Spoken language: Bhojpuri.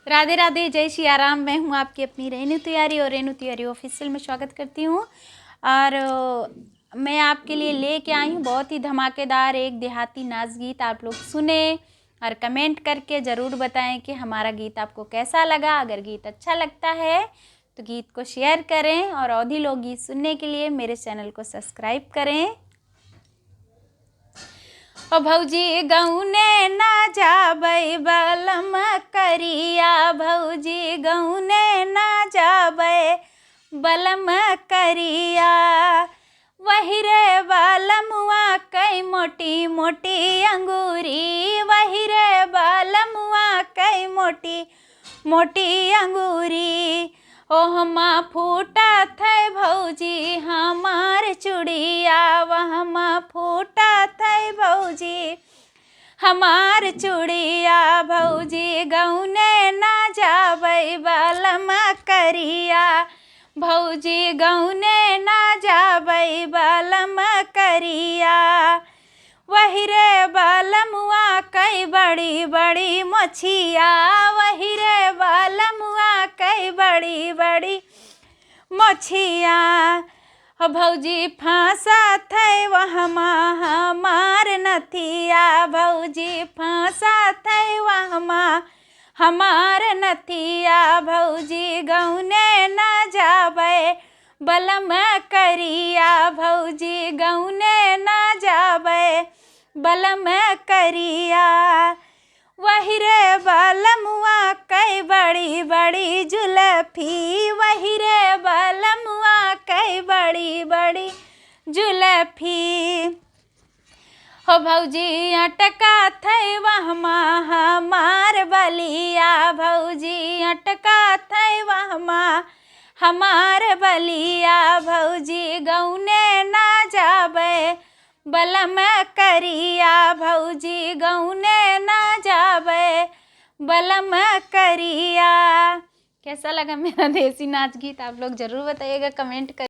राधे राधे, जय सिया राम। मैं हूँ आपकी अपनी रेनू तिवारी और रेनू तिवारी ऑफिशियल में स्वागत करती हूँ। और मैं आपके लिए लेके आई हूँ बहुत ही धमाकेदार एक देहाती नाच गीत। आप लोग सुने और कमेंट करके ज़रूर बताएं कि हमारा गीत आपको कैसा लगा। अगर गीत अच्छा लगता है तो गीत को शेयर करें और औधी लोग गीत सुनने के लिए मेरे चैनल को सब्सक्राइब करें। ओ भौजी गौने ना जाबै बलम करिया, भौजी गौने ना जाबै बलम करिया। वही रे बलमुआ कई मोटी मोटी अंगूरी, वही रे बलमुआ कई मोटी मोटी अंगूरी। ओहमा फूटा थे भौजी हमार चूड़िया, वहमा फूटा थे भौजी हमार चूड़िया। भौजी गौने ना जाबै बलम करिया, भौजी गौने ना जाबै बलम करिया। वही रे बलमुआ कई बड़ी बड़ी मछिया, वही रे बलमुआ कई बड़ी बड़ी मछिया। भौजी फांसा थे वहमा हमार नथिया, भौजी फांसा थे वहमा हमार नथिया। भौजी गौने ना जाबै बलम करिया, भौजी गौने ना जाबै बलम करिया। वही रे बलमुआ कई बड़ी बड़ी जुल्फी, वही रे बलमुआ कई बड़ी बड़ी जुल्फी। हो भौजी अटका थे वहमा हमार बलिया, भौजी अटका थे वहमा हमार बलिया। भौजी गौने ना जाबै बलम करिया, भौजी गौने ना जाबै बलम करिया। कैसा लगा मेरा देसी नाच गीत आप लोग ज़रूर बताइएगा कमेंट कर।